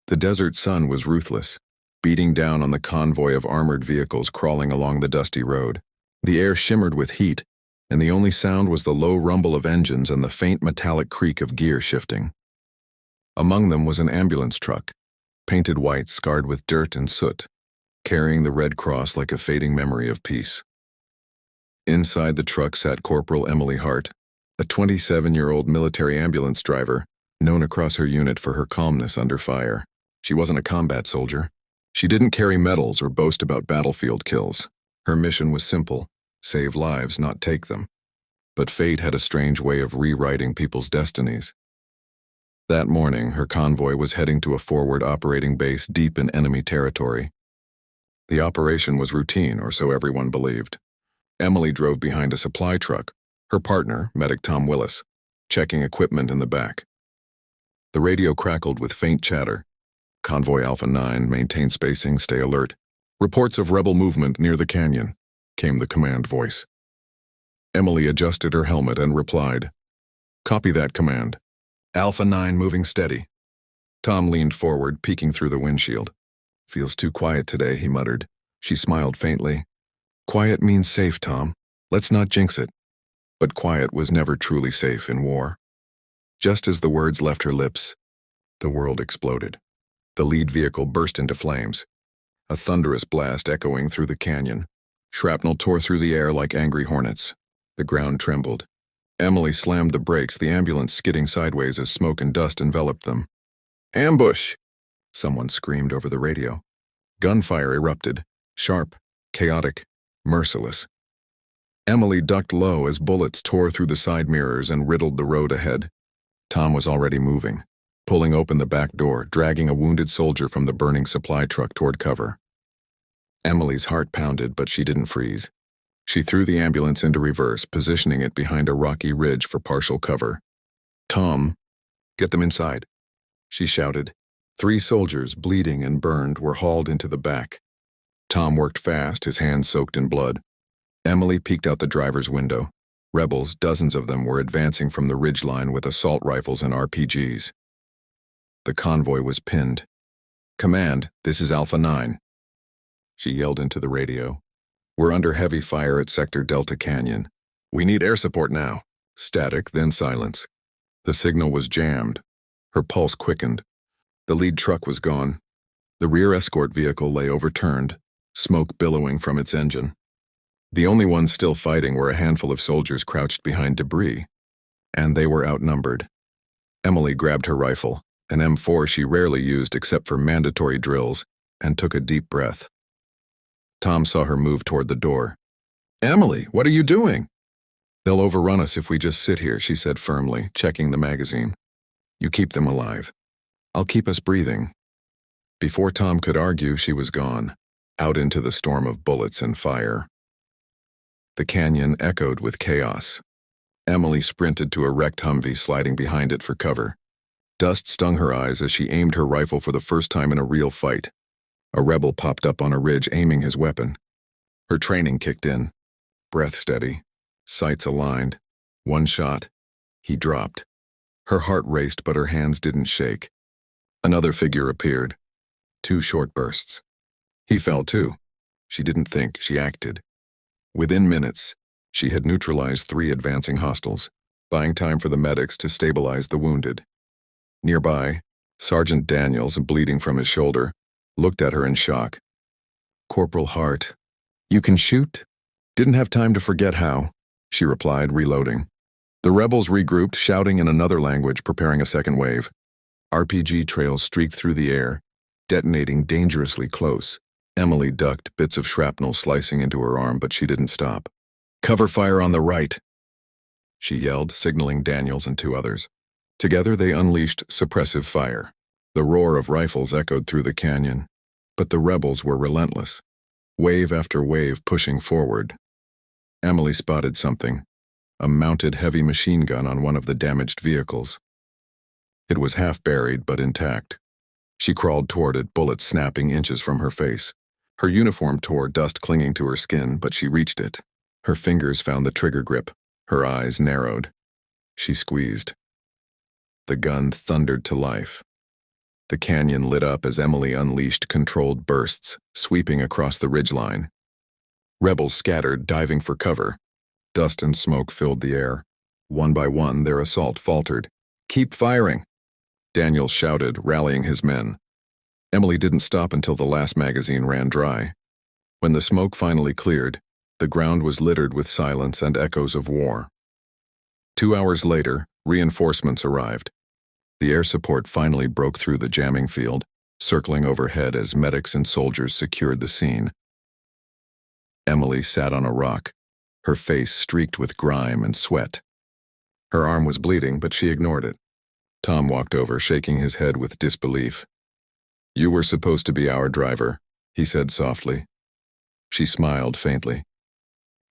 The desert sun was ruthless, beating down on the convoy of armored vehicles crawling along the dusty road. The air shimmered with heat, and the only sound was the low rumble of engines and the faint metallic creak of gear shifting. Among them was an ambulance truck, painted white, scarred with dirt and soot, carrying the red cross like a fading memory of peace. Inside the truck sat Corporal Emily Hart, a 27-year-old military ambulance driver, known across her unit for her calmness under fire. She wasn't a combat soldier. She didn't carry medals or boast about battlefield kills. Her mission was simple: save lives, not take them. But fate had a strange way of rewriting people's destinies. That morning, her convoy was heading to a forward operating base deep in enemy territory. The operation was routine, or so everyone believed. Emily drove behind a supply truck, her partner, Medic Tom Willis, checking equipment in the back. The radio crackled with faint chatter. Convoy Alpha 9, maintain spacing, stay alert. Reports of rebel movement near the canyon, came the command voice. Emily adjusted her helmet and replied, "Copy that, command. Alpha 9 moving steady." Tom leaned forward, peeking through the windshield. "Feels too quiet today," he muttered. She smiled faintly. "Quiet means safe, Tom. Let's not jinx it." But quiet was never truly safe in war. Just as the words left her lips, the world exploded. The lead vehicle burst into flames, a thunderous blast echoing through the canyon. Shrapnel tore through the air like angry hornets. The ground trembled. Emily slammed the brakes, the ambulance skidding sideways as smoke and dust enveloped them. "Ambush!" someone screamed over the radio. Gunfire erupted, sharp, chaotic, merciless. Emily ducked low as bullets tore through the side mirrors and riddled the road ahead. Tom was already moving, pulling open the back door, dragging a wounded soldier from the burning supply truck toward cover. Emily's heart pounded, but she didn't freeze. She threw the ambulance into reverse, positioning it behind a rocky ridge for partial cover. "Tom, get them inside," she shouted. 3 soldiers, bleeding and burned, were hauled into the back. Tom worked fast, his hands soaked in blood. Emily peeked out the driver's window. Rebels, dozens of them, were advancing from the ridgeline with assault rifles and RPGs. The convoy was pinned. "Command, this is Alpha 9. She yelled into the radio. "We're under heavy fire at Sector Delta Canyon. We need air support now." Static, then silence. The signal was jammed. Her pulse quickened. The lead truck was gone. The rear escort vehicle lay overturned, smoke billowing from its engine. The only ones still fighting were a handful of soldiers crouched behind debris, and they were outnumbered. Emily grabbed her rifle, an M4 she rarely used except for mandatory drills, and took a deep breath. Tom saw her move toward the door. "Emily, what are you doing?" "They'll overrun us if we just sit here," she said firmly, checking the magazine. "You keep them alive. I'll keep us breathing." Before Tom could argue, she was gone, out into the storm of bullets and fire. The canyon echoed with chaos. Emily sprinted to a wrecked Humvee, sliding behind it for cover. Dust stung her eyes as she aimed her rifle for the first time in a real fight. A rebel popped up on a ridge, aiming his weapon. Her training kicked in. Breath steady, sights aligned. One shot. He dropped. Her heart raced, but her hands didn't shake. Another figure appeared. 2 short bursts. He fell too. She didn't think, she acted. Within minutes, she had neutralized 3 advancing hostiles, buying time for the medics to stabilize the wounded. Nearby, Sergeant Daniels, bleeding from his shoulder, looked at her in shock. "Corporal Hart, you can shoot?" "Didn't have time to forget how," she replied, reloading. The rebels regrouped, shouting in another language, preparing a second wave. RPG trails streaked through the air, detonating dangerously close. Emily ducked, bits of shrapnel slicing into her arm, but she didn't stop. "Cover fire on the right," she yelled, signaling Daniels and 2 others. Together they unleashed suppressive fire. The roar of rifles echoed through the canyon, but the rebels were relentless, wave after wave pushing forward. Emily spotted something, a mounted heavy machine gun on one of the damaged vehicles. It was half buried but intact. She crawled toward it, bullets snapping inches from her face. Her uniform tore, dust clinging to her skin, but she reached it. Her fingers found the trigger grip. Her eyes narrowed. She squeezed. The gun thundered to life. The canyon lit up as Emily unleashed controlled bursts, sweeping across the ridgeline. Rebels scattered, diving for cover. Dust and smoke filled the air. One by one, their assault faltered. "Keep firing!" Daniel shouted, rallying his men. Emily didn't stop until the last magazine ran dry. When the smoke finally cleared, the ground was littered with silence and echoes of war. 2 hours later, reinforcements arrived. The air support finally broke through the jamming field, circling overhead as medics and soldiers secured the scene. Emily sat on a rock, her face streaked with grime and sweat. Her arm was bleeding, but she ignored it. Tom walked over, shaking his head with disbelief. "You were supposed to be our driver," he said softly. She smiled faintly.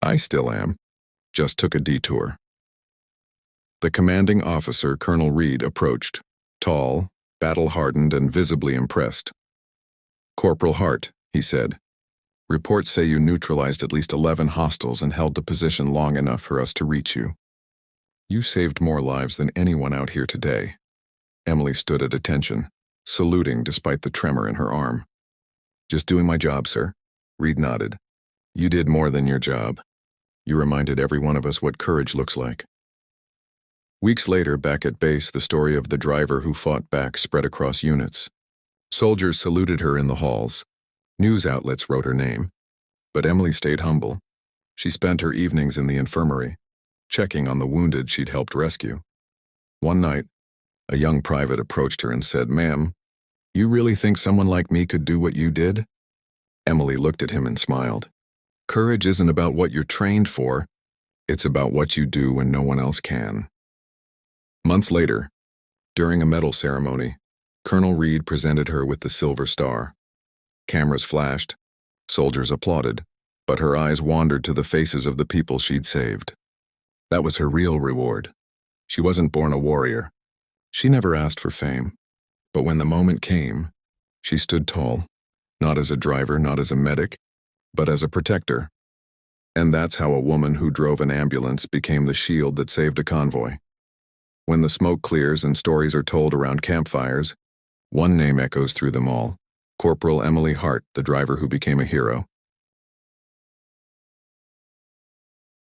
"I still am. Just took a detour." The commanding officer, Colonel Reed, approached, tall, battle-hardened, and visibly impressed. "Corporal Hart," he said, "reports say you neutralized at least 11 hostiles and held the position long enough for us to reach you. You saved more lives than anyone out here today." Emily stood at attention, saluting despite the tremor in her arm. "Just doing my job, sir," Reed nodded. "You did more than your job. You reminded every one of us what courage looks like." Weeks later, back at base, the story of the driver who fought back spread across units. Soldiers saluted her in the halls. News outlets wrote her name. But Emily stayed humble. She spent her evenings in the infirmary, checking on the wounded she'd helped rescue. One night, a young private approached her and said, "Ma'am, you really think someone like me could do what you did?" Emily looked at him and smiled. "Courage isn't about what you're trained for. It's about what you do when no one else can." Months later, during a medal ceremony, Colonel Reed presented her with the Silver Star. Cameras flashed, soldiers applauded, but her eyes wandered to the faces of the people she'd saved. That was her real reward. She wasn't born a warrior. She never asked for fame. But when the moment came, she stood tall, not as a driver, not as a medic, but as a protector. And that's how a woman who drove an ambulance became the shield that saved a convoy. When the smoke clears and stories are told around campfires, one name echoes through them all: Corporal Emily Hart, the driver who became a hero.